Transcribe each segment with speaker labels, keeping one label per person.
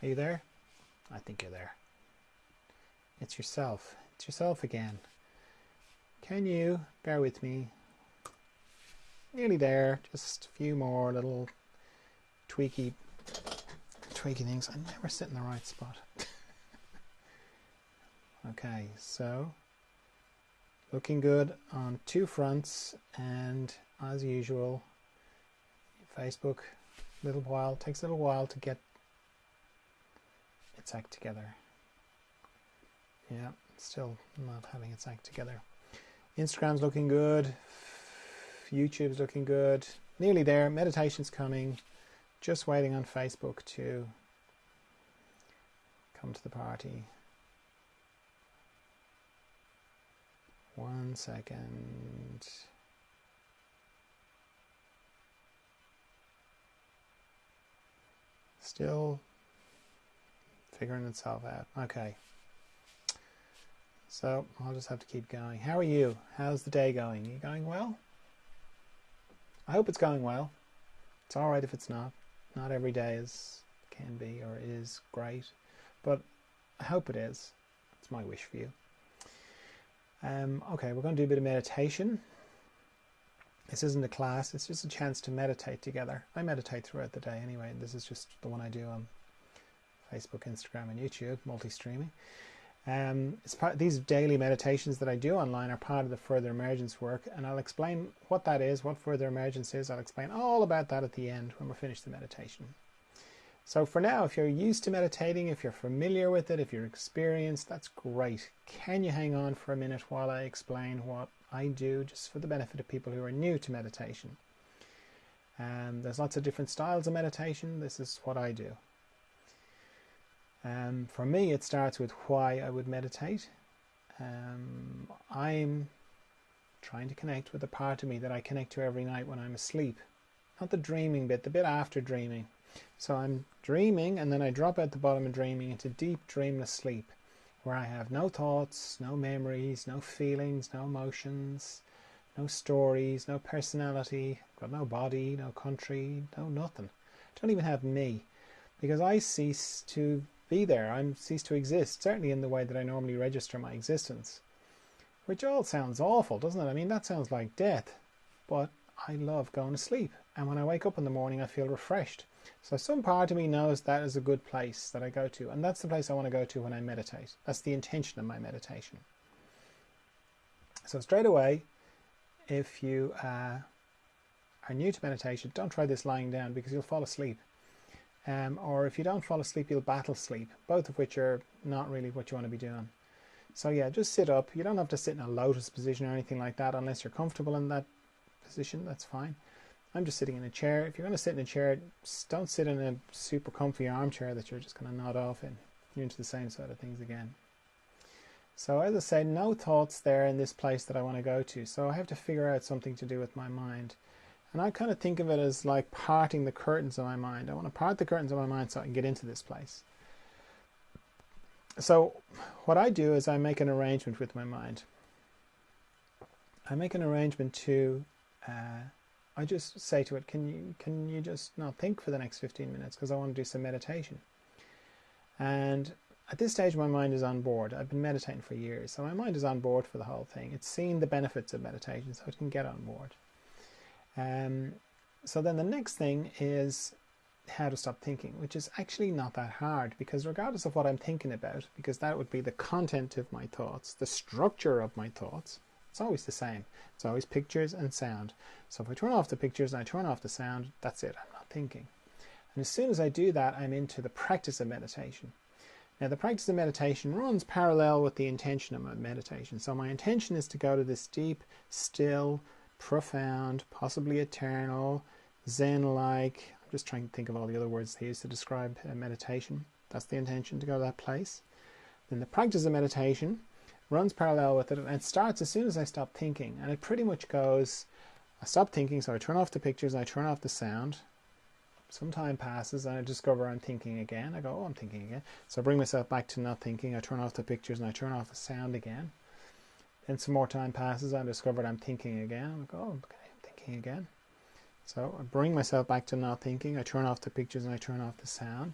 Speaker 1: Are you there? I think you're there. It's yourself. It's yourself again. Can you bear with me? Nearly there. Just a few more little tweaky things. I never sit in the right spot. Okay, so looking good on two fronts, and as usual, Facebook takes a little while to get its act together. Yeah, still not having its act together. Instagram's looking good. YouTube's looking good. Nearly there. Meditation's coming. Just waiting on Facebook to come to the party. 1 second. Still figuring itself out. Okay. So I'll just have to keep going. How are you? How's the day going? Are you going well? I hope it's going well. It's all right if it's not. Not every day can be or is great, but I hope it is. It's my wish for you. Okay, we're going to do a bit of meditation. This isn't a class, it's just a chance to meditate together. I meditate throughout the day anyway. This is just the one I do on Facebook, Instagram and YouTube, multi-streaming. These daily meditations that I do online are part of the Further Emergence work, and I'll explain what that is, what Further Emergence is. I'll explain all about that at the end when we're finished the meditation. So for now, if you're used to meditating, if you're familiar with it, if you're experienced, that's great. Can you hang on for a minute while I explain what I do, just for the benefit of people who are new to meditation? There's lots of different styles of meditation. This is what I do. For me, it starts with why I would meditate. I'm trying to connect with a part of me that I connect to every night when I'm asleep. Not the dreaming bit, the bit after dreaming. So I'm dreaming, and then I drop out the bottom of dreaming into deep dreamless sleep, where I have no thoughts, no memories, no feelings, no emotions, no stories, no personality. I've got no body, no country, no nothing. I don't even have me, because I cease to be there. I cease to exist, certainly in the way that I normally register my existence. Which all sounds awful, doesn't it? I mean, that sounds like death. But I love going to sleep. And when I wake up in the morning, I feel refreshed. So some part of me knows that is a good place that I go to. And that's the place I want to go to when I meditate. That's the intention of my meditation. So straight away, if you are new to meditation, don't try this lying down, because you'll fall asleep. Or if you don't fall asleep, you'll battle sleep, both of which are not really what you want to be doing. So yeah, just sit up. You don't have to sit in a lotus position or anything like that unless you're comfortable in that position. That's fine. I'm just sitting in a chair. If you're going to sit in a chair, don't sit in a super comfy armchair that you're just going to nod off in. You're into the same side of things again. So as I said, no thoughts there in this place that I want to go to. So I have to figure out something to do with my mind. And I kind of think of it as like parting the curtains of my mind. I want to part the curtains of my mind so I can get into this place. So what I do is I make an arrangement with my mind. I make an arrangement to, I just say to it, can you just not think for the next 15 minutes, because I want to do some meditation. And at this stage my mind is on board. I've been meditating for years, so my mind is on board for the whole thing. It's seen the benefits of meditation, so it can get on board. So then the next thing is how to stop thinking, which is actually not that hard, because regardless of what I'm thinking about, because that would be the content of my thoughts, the structure of my thoughts, it's always the same. It's always pictures and sound. So if I turn off the pictures and I turn off the sound, that's it, I'm not thinking. And as soon as I do that, I'm into the practice of meditation. Now the practice of meditation runs parallel with the intention of my meditation. So my intention is to go to this deep, still, profound, possibly eternal, Zen-like. I'm just trying to think of all the other words they use to describe meditation. That's the intention, to go to that place. Then the practice of meditation runs parallel with it, and it starts as soon as I stop thinking. And it pretty much goes, I stop thinking, so I turn off the pictures and I turn off the sound. Some time passes and I discover I'm thinking again. I go, oh, I'm thinking again. So I bring myself back to not thinking. I turn off the pictures and I turn off the sound again. Then some more time passes, I discover I'm thinking again. I go, oh, okay, I'm thinking again. So I bring myself back to not thinking. I turn off the pictures and I turn off the sound.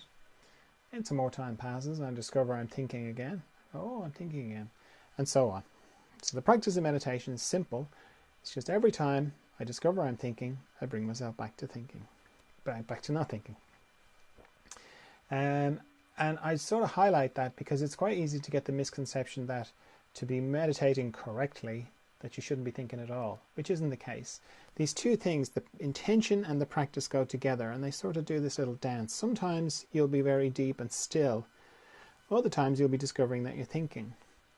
Speaker 1: And some more time passes and I discover I'm thinking again. Oh, I'm thinking again. And so on. So the practice of meditation is simple. It's just every time I discover I'm thinking, I bring myself back to thinking. Back to not thinking. And I sort of highlight that because it's quite easy to get the misconception that to be meditating correctly, that you shouldn't be thinking at all, which isn't the case. These two things, the intention and the practice, go together, and they sort of do this little dance. Sometimes you'll be very deep and still. Other times you'll be discovering that you're thinking.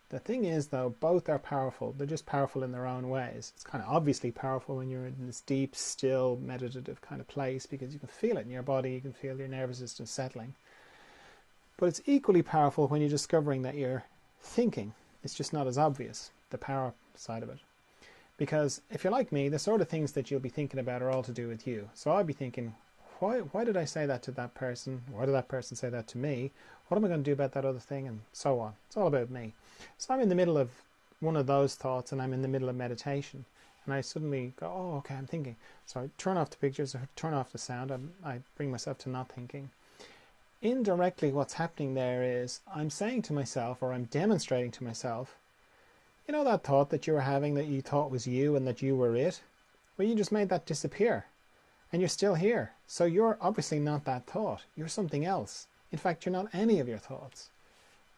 Speaker 1: The thing is, though, both are powerful. They're just powerful in their own ways. It's kind of obviously powerful when you're in this deep, still, meditative kind of place because you can feel it in your body, you can feel your nervous system settling. But it's equally powerful when you're discovering that you're thinking. It's just not as obvious, the power side of it. Because if you're like me, the sort of things that you'll be thinking about are all to do with you. So I'll be thinking, why did I say that to that person? Why did that person say that to me? What am I going to do about that other thing? And so on. It's all about me. So I'm in the middle of one of those thoughts and I'm in the middle of meditation. And I suddenly go, oh, okay, I'm thinking. So I turn off the pictures, I turn off the sound, I bring myself to not thinking. Indirectly, what's happening there is I'm saying to myself, or I'm demonstrating to myself, you know that thought that you were having that you thought was you and that you were it? Well, you just made that disappear. And you're still here. So you're obviously not that thought. You're something else. In fact, you're not any of your thoughts.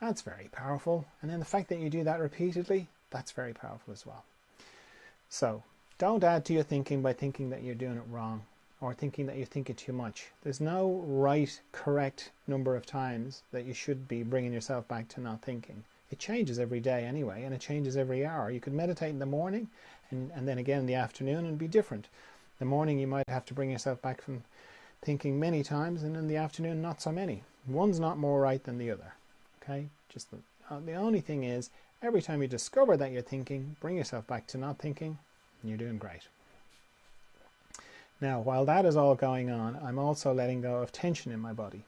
Speaker 1: That's very powerful. And then the fact that you do that repeatedly, that's very powerful as well. So don't add to your thinking by thinking that you're doing it wrong or thinking that you're thinking too much. There's no right, correct number of times that you should be bringing yourself back to not thinking. It changes every day anyway, and it changes every hour. You could meditate in the morning and then again in the afternoon and be different. In the morning you might have to bring yourself back from thinking many times, and in the afternoon not so many. One's not more right than the other. Okay? Just the only thing is, every time you discover that you're thinking, bring yourself back to not thinking, and you're doing great. Now, while that is all going on, I'm also letting go of tension in my body.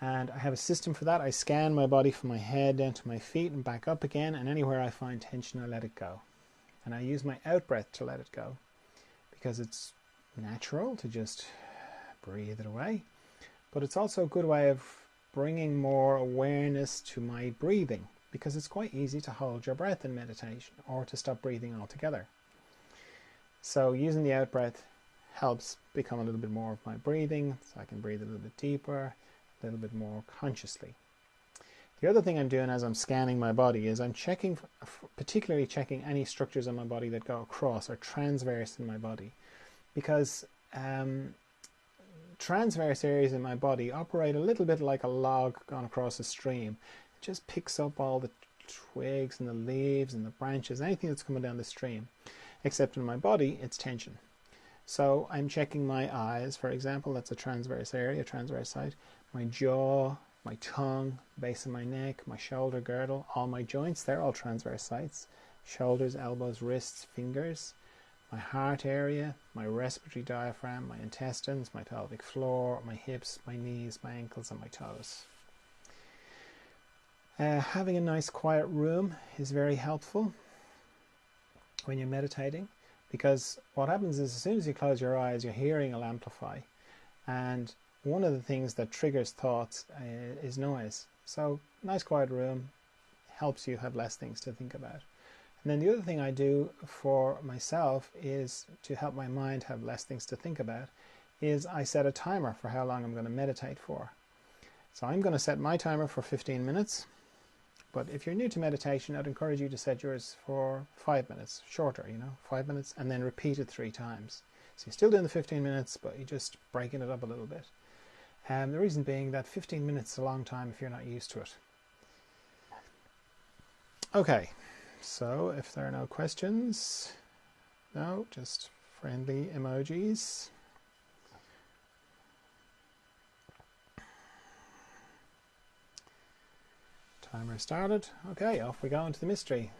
Speaker 1: And I have a system for that. I scan my body from my head down to my feet and back up again, and anywhere I find tension, I let it go. And I use my out-breath to let it go, because it's natural to just breathe it away. But it's also a good way of bringing more awareness to my breathing, because it's quite easy to hold your breath in meditation or to stop breathing altogether. So using the out-breath helps become a little bit more of my breathing, so I can breathe a little bit deeper, a little bit more consciously. The other thing I'm doing as I'm scanning my body is I'm checking, particularly checking any structures in my body that go across or transverse in my body, because transverse areas in my body operate a little bit like a log gone across a stream. It just picks up all the twigs and the leaves and the branches, anything that's coming down the stream. Except in my body, it's tension. So I'm checking my eyes, for example, that's a transverse area, transverse site, my jaw, my tongue, base of my neck, my shoulder girdle, all my joints, they're all transverse sites. Shoulders, elbows, wrists, fingers, my heart area, my respiratory diaphragm, my intestines, my pelvic floor, my hips, my knees, my ankles, and my toes. Having a nice quiet room is very helpful when you're meditating, because what happens is as soon as you close your eyes, your hearing will amplify, and one of the things that triggers thoughts is noise. So nice quiet room helps you have less things to think about. And then the other thing I do for myself is to help my mind have less things to think about, is I set a timer for how long I'm going to meditate for. So I'm going to set my timer for 15 minutes. But if you're new to meditation, I'd encourage you to set yours for 5 minutes, shorter, 5 minutes, and then repeat it 3 times. So you're still doing the 15 minutes, but you're just breaking it up a little bit. And the reason being that 15 minutes is a long time if you're not used to it. Okay, so if there are no questions, no, just friendly emojis. Timer started. Okay, off we go into the mystery.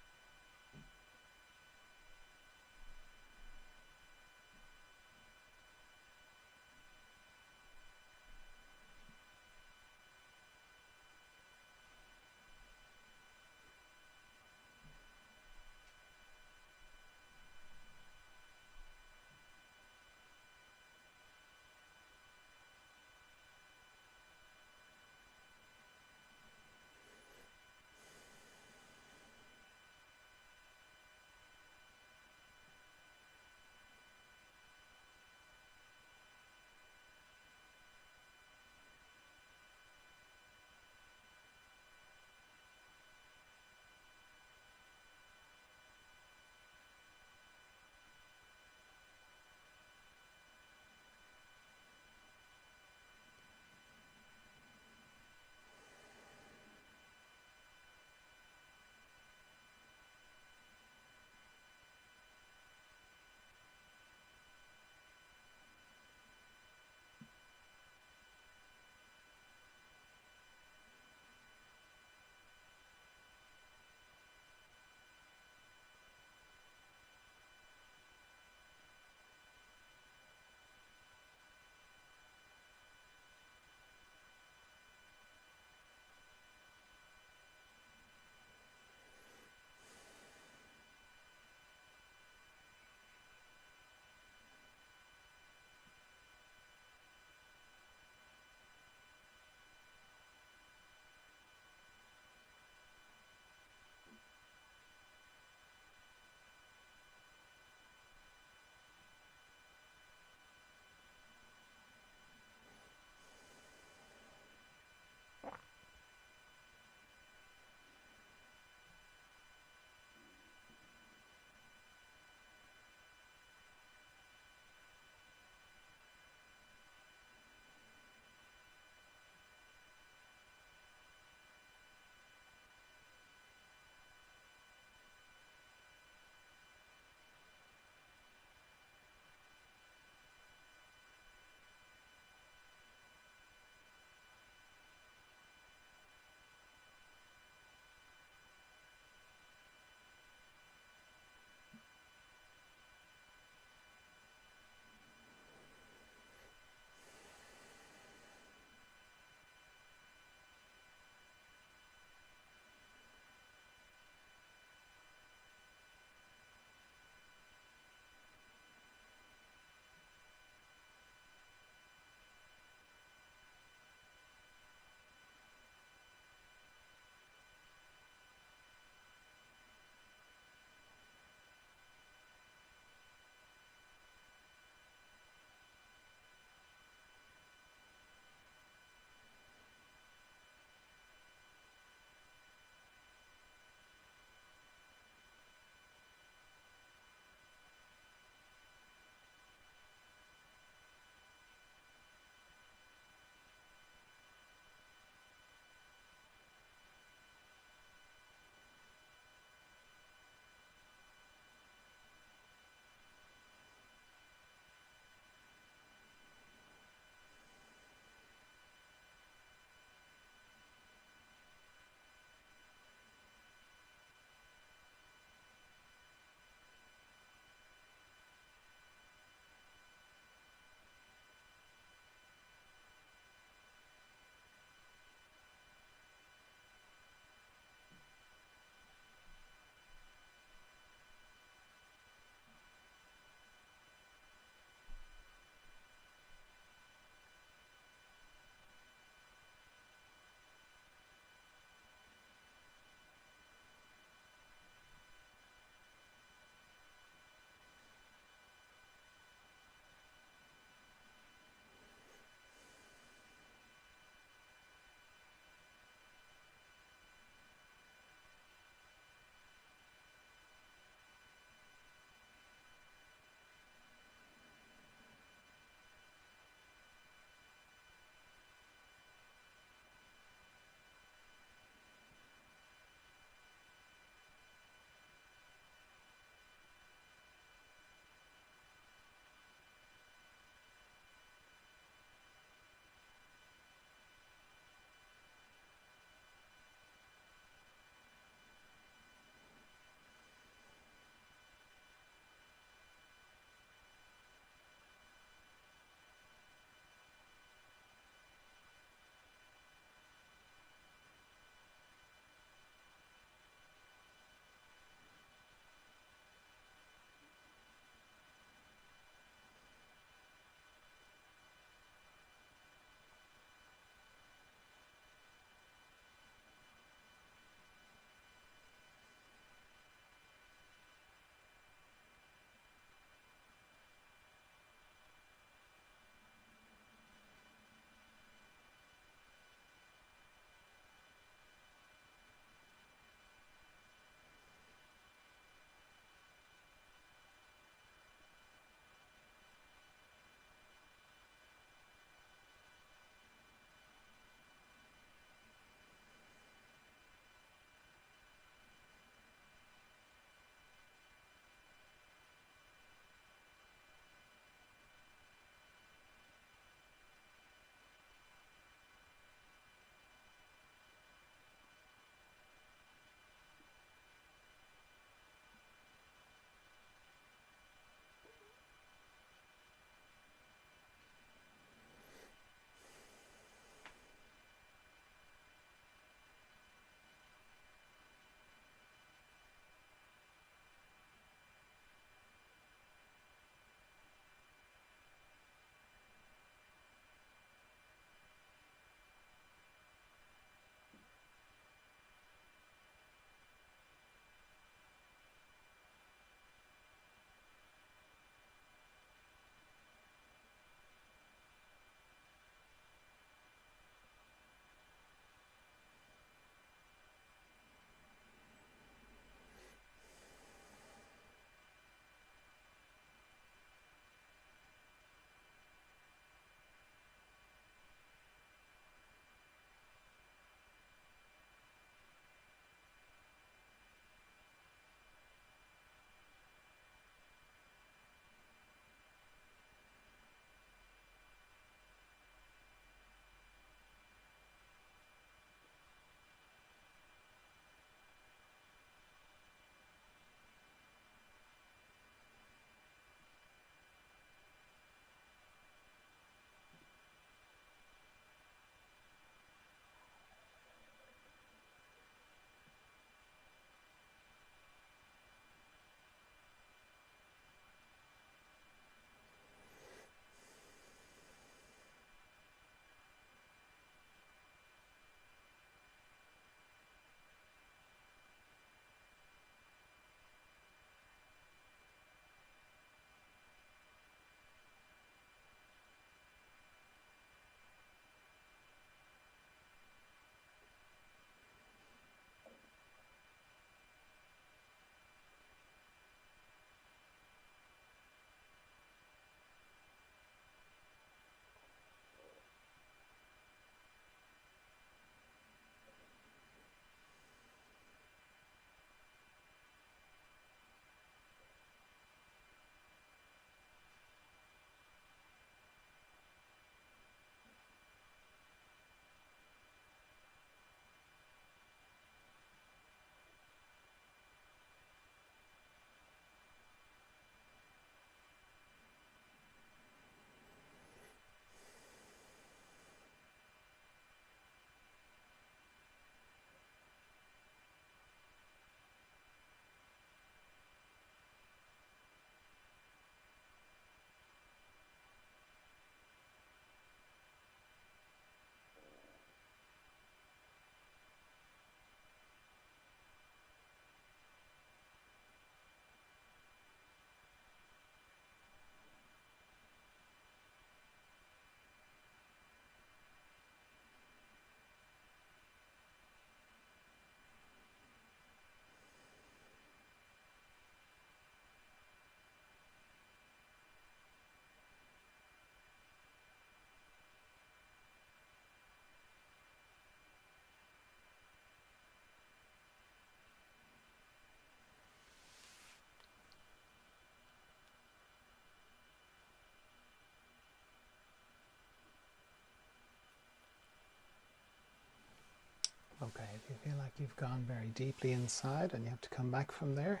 Speaker 1: Okay, if you feel like you've gone very deeply inside and you have to come back from there,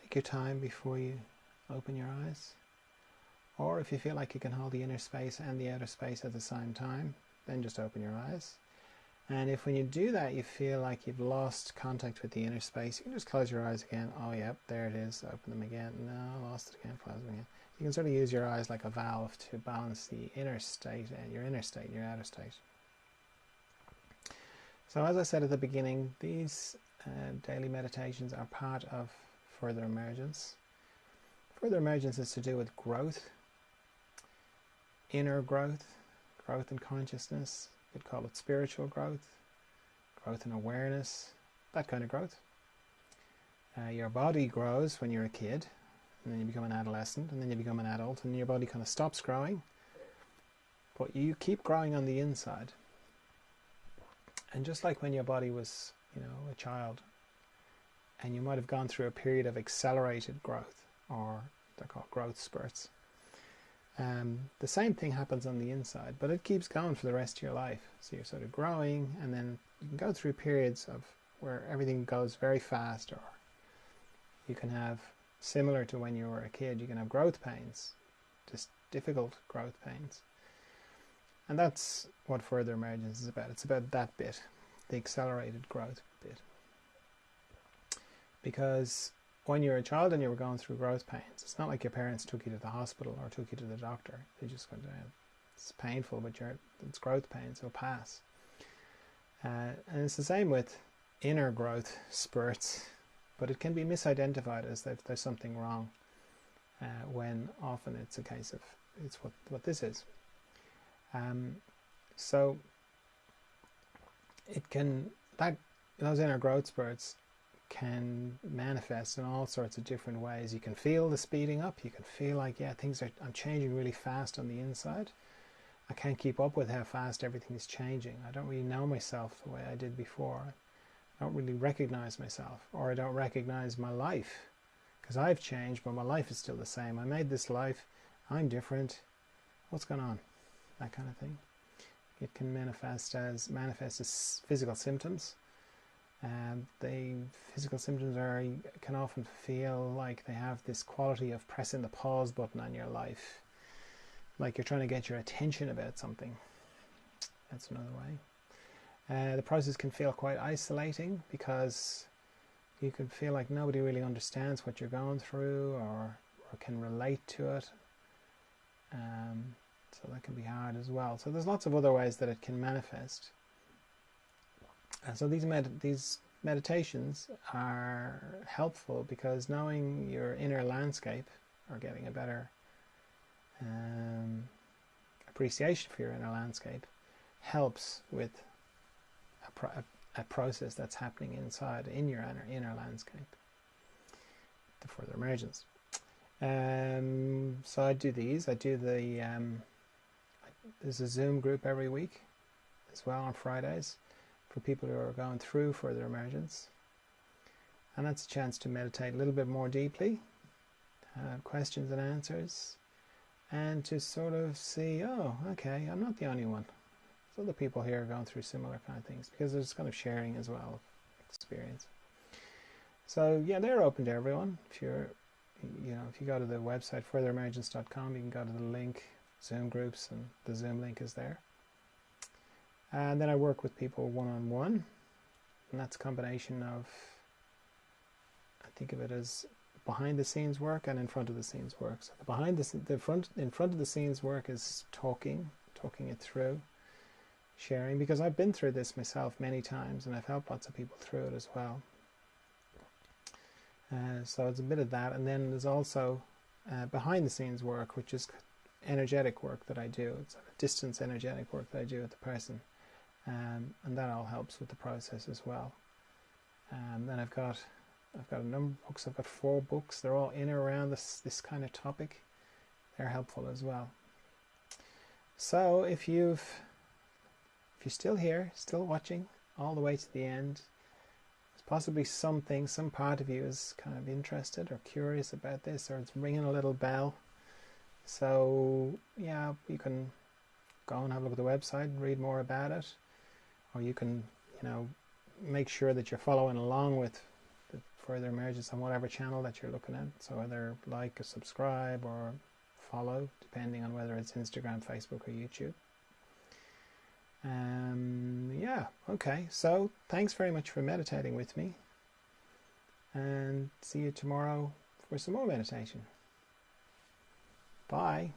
Speaker 1: take your time before you open your eyes. Or if you feel like you can hold the inner space and the outer space at the same time, then just open your eyes. And if when you do that you feel like you've lost contact with the inner space, you can just close your eyes again. Oh, yep, there it is. Open them again. No, lost it again. Close them again. You can sort of use your eyes like a valve to balance the inner state and your inner state and your outer state. So as I said at the beginning, these daily meditations are part of Further Emergence. Further Emergence is to do with growth, inner growth, growth in consciousness. You could call it spiritual growth, growth in awareness, that kind of growth. Your body grows when you're a kid, and then you become an adolescent, and then you become an adult, and your body kind of stops growing. But you keep growing on the inside. And just like when your body was, a child, and you might have gone through a period of accelerated growth, or they're called growth spurts, the same thing happens on the inside, but it keeps going for the rest of your life. So you're sort of growing, and then you can go through periods of where everything goes very fast, or you can have, similar to when you were a kid, you can have growth pains, just difficult growth pains. And that's what Further Emergence is about. It's about that bit, the accelerated growth bit. Because when you're a child and you were going through growth pains, it's not like your parents took you to the hospital or took you to the doctor. They just went, it's painful, but it's growth pains, it'll pass. And it's the same with inner growth spurts, but it can be misidentified as if there's something wrong, when often it's a case of, it's what this is. So those inner growth spurts can manifest in all sorts of different ways. You can feel the speeding up. You can feel like, I'm changing really fast on the inside. I can't keep up with how fast everything is changing. I don't really know myself the way I did before. I don't really recognize myself, or I don't recognize my life, because I've changed, but my life is still the same. I made this life. I'm different. What's going on? That kind of thing. It can manifest as physical symptoms. The physical symptoms can often feel like they have this quality of pressing the pause button on your life, like you're trying to get your attention about something. That's another way. The process can feel quite isolating, because you can feel like nobody really understands what you're going through, or can relate to it. So that can be hard as well. So there's lots of other ways that it can manifest. And so these meditations are helpful, because knowing your inner landscape, or getting a better appreciation for your inner landscape, helps with a process that's happening inside in your inner landscape, the Further Emergence. So I do these. There's a Zoom group every week as well on Fridays for people who are going through Further Emergence. And that's a chance to meditate a little bit more deeply, questions and answers, and to sort of see, oh, okay, I'm not the only one. There's other people here going through similar kind of things, because there's kind of sharing as well of experience. So yeah, they're open to everyone. If you go to the website furtheremergence.com, you can go to the link, Zoom groups, and the Zoom link is there. And then I work with people one-on-one, and that's a combination of, I think of it as behind the scenes work and in front of the scenes work. So in front of the scenes work is talking it through, sharing, because I've been through this myself many times, and I've helped lots of people through it as well. So it's a bit of that, and then there's also behind the scenes work, which is energetic work that I do. It's a distance energetic work that I do with the person, and that all helps with the process as well. Then I've got a number of books. I've got 4 books. They're all in and around this kind of topic. They're helpful as well. So if you're still here, still watching all the way to the end, possibly some part of you is kind of interested or curious about this, or it's ringing a little bell. So yeah, you can go and have a look at the website and read more about it, or you can make sure that you're following along with the further emergence on whatever channel that you're looking at. So either like or subscribe or follow, depending on whether it's Instagram, Facebook or YouTube. Yeah, okay, so thanks very much for meditating with me, and see you tomorrow for some more meditation. Bye.